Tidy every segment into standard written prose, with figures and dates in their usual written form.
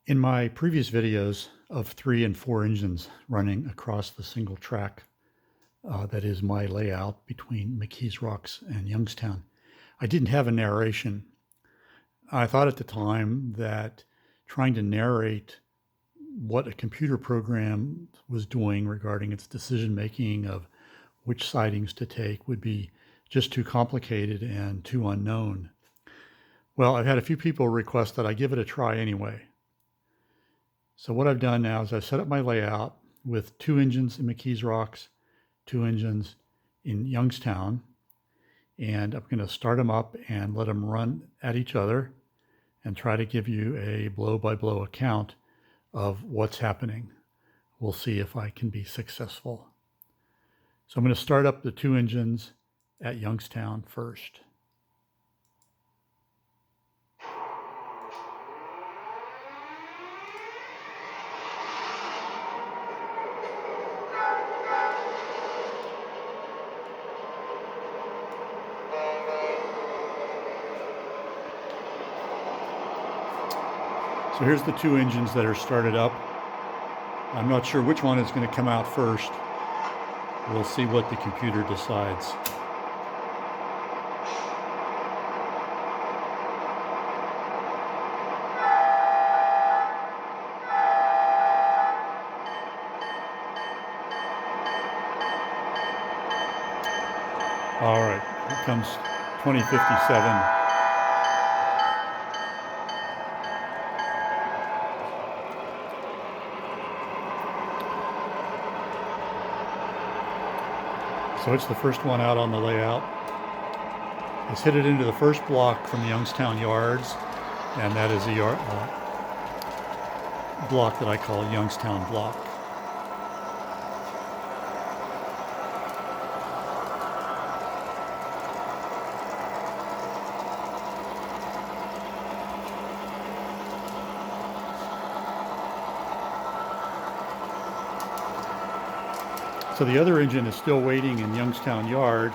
In my previous videos of 3 and 4 engines running across the single track, that is my layout between McKees Rocks and Youngstown, I didn't have a narration. I thought at the time that trying to narrate what a computer program was doing regarding its decision making of which sidings to take would be just too complicated and too unknown. Well, I've had a few people request that I give it a try anyway. So what I've done now is I've set up my layout with 2 engines in McKees Rocks, 2 engines in Youngstown, and I'm going to start them up and let them run at each other and try to give you a blow-by-blow account of what's happening. We'll see if I can be successful. So I'm going to start up the 2 engines at Youngstown first. So here's the 2 engines that are started up. I'm not sure which one is going to come out first. We'll see what the computer decides. All right, here comes 2057. So it's the first one out on the layout. It's hit it into the first block from the Youngstown yards, and that is a block that I call Youngstown block. So the other engine is still waiting in Youngstown Yard,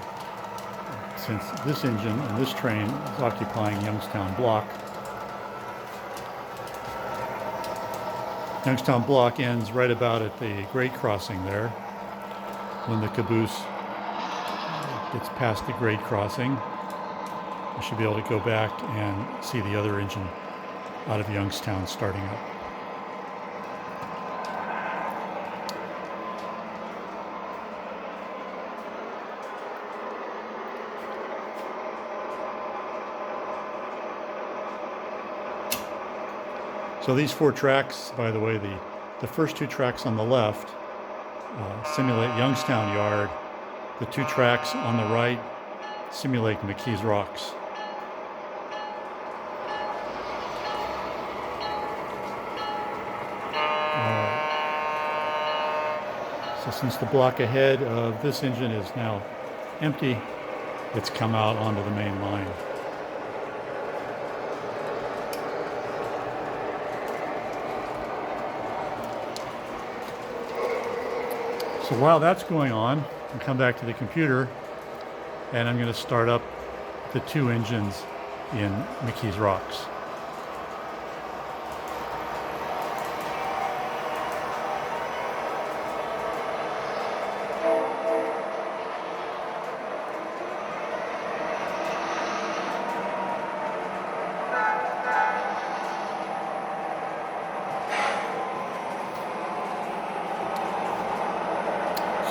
since this engine and this train is occupying Youngstown Block. Youngstown Block ends right about at the grade crossing there. When the caboose gets past the grade crossing, I should be able to go back and see the other engine out of Youngstown starting up. So these 4 tracks, by the way, the first 2 tracks on the left simulate Youngstown Yard. The 2 tracks on the right simulate McKees Rocks. So since the block ahead of this engine is now empty, it's come out onto the main line. So while that's going on, I'll come back to the computer and I'm going to start up the 2 engines in McKees Rocks.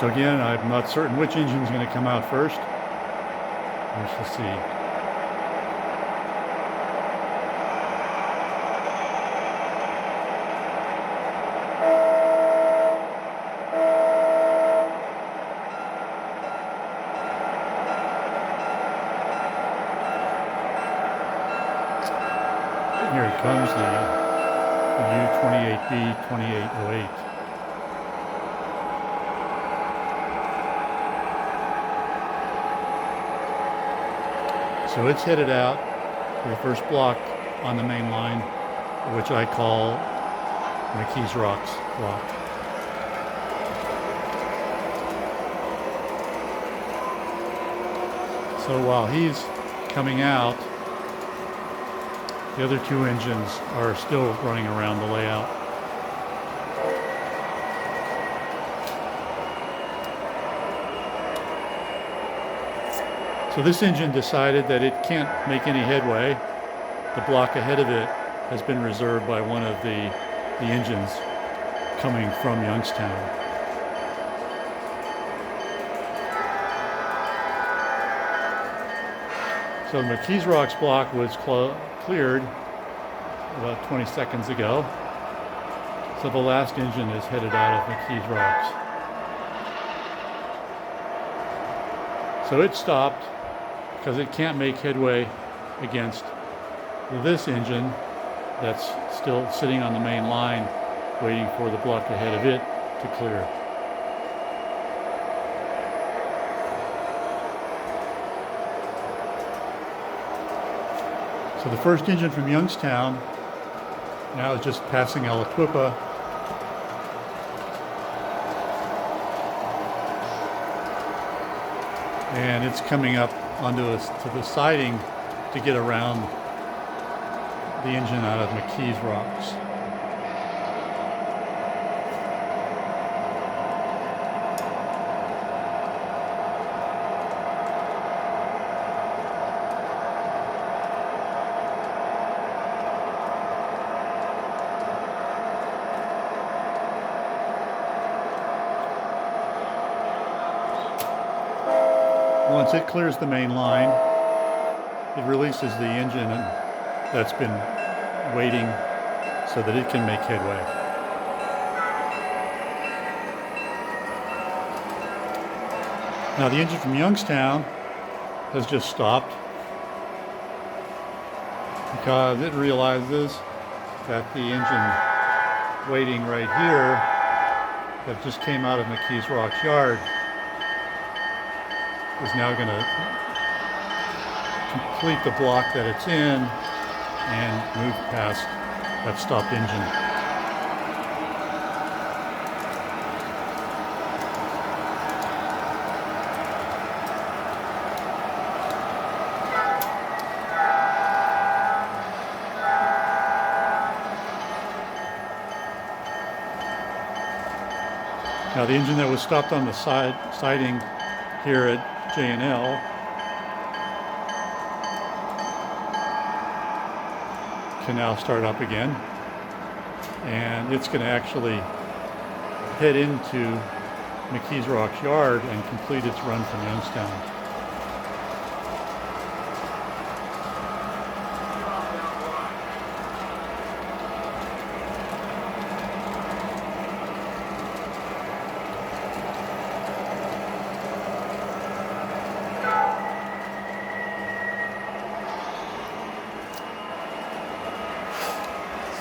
So again, I'm not certain which engine is going to come out first. We shall see. Here it comes, the U28B 2808. So it's headed out to the first block on the main line, which I call McKees Rocks block. So while he's coming out, The other two engines are still running around the layout. So this engine decided that it can't make any headway. The block ahead of it has been reserved by one of the engines coming from Youngstown. So the McKees Rocks block was cleared about 20 seconds ago. So the last engine is headed out of McKees Rocks. So it stopped because it can't make headway against this engine that's still sitting on the main line waiting for the block ahead of it to clear. So the first engine from Youngstown now is just passing Aliquippa. And it's coming up onto to the siding to get around the engine out of McKees Rocks. Once it clears the main line, it releases the engine that's been waiting so that it can make headway. Now the engine from Youngstown has just stopped because it realizes that the engine waiting right here that just came out of McKees Rocks yard is now going to complete the block that it's in and move past that stopped engine. Now the engine that was stopped on the siding here at J&L can now start up again, and it's going to actually head into McKees Rocks yard and complete its run from Youngstown.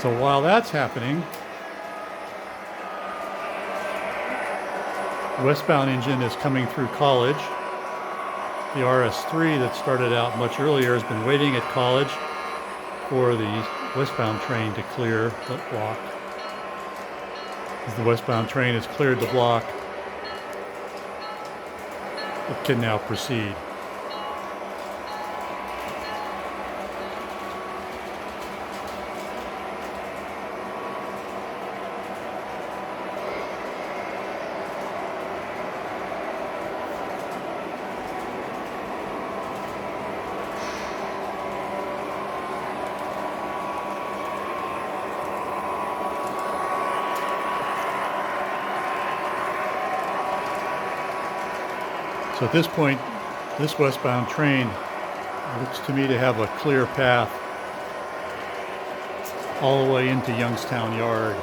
So while that's happening, the westbound engine is coming through College. The RS3 that started out much earlier has been waiting at College for the westbound train to clear the block. As the westbound train has cleared the block, it can now proceed. So at this point, this westbound train looks to me to have a clear path all the way into Youngstown Yard.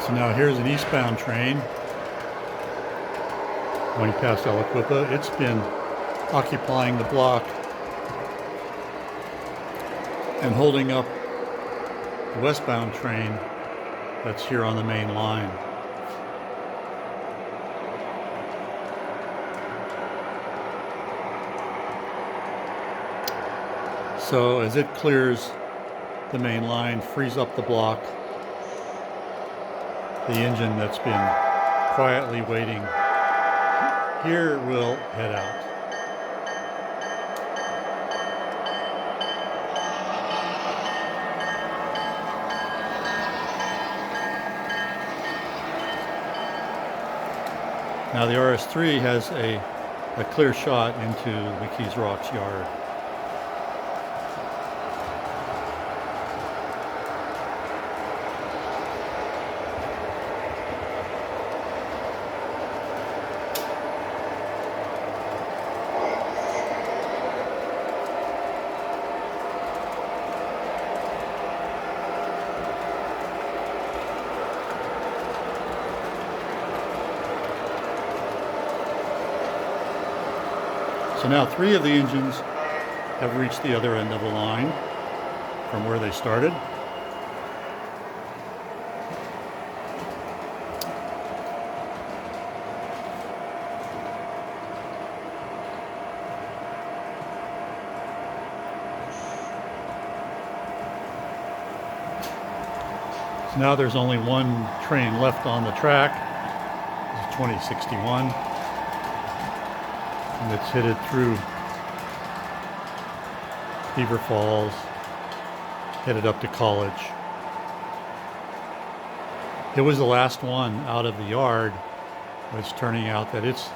So now here's an eastbound train going past Aliquippa. It's been occupying the block and holding up the westbound train that's here on the main line. So as it clears the main line, frees up the block, the engine that's been quietly waiting here will head out. Now the RS3 has a clear shot into McKees Rocks yard. So now 3 of the engines have reached the other end of the line from where they started. So now there's only one train left on the track. This is 2061. And it's headed through Beaver Falls, headed up to College. It was the last one out of the yard. It's turning out that it's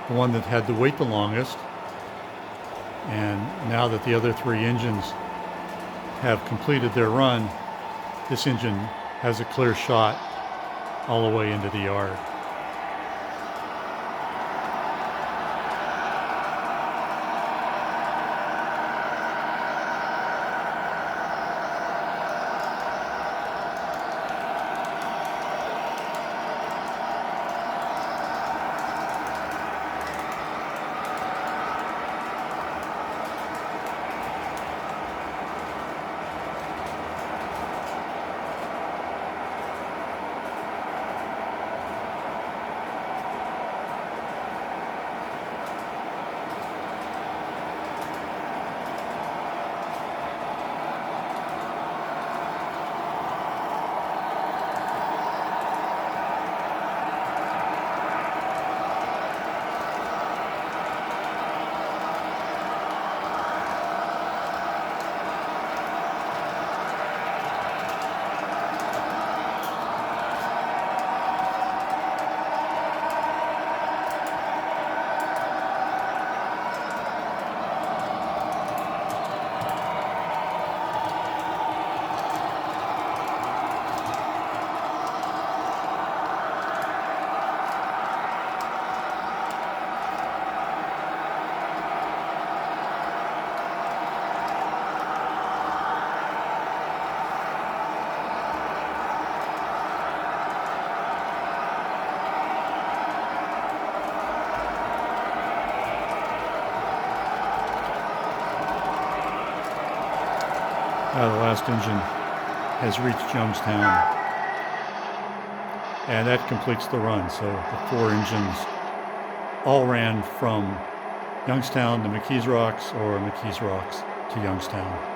the one that had to wait the longest. And now that the other 3 engines have completed their run, this engine has a clear shot all the way into the yard. The last engine has reached Youngstown, and that completes the run. So the 4 engines all ran from Youngstown to McKees Rocks or McKees Rocks to Youngstown.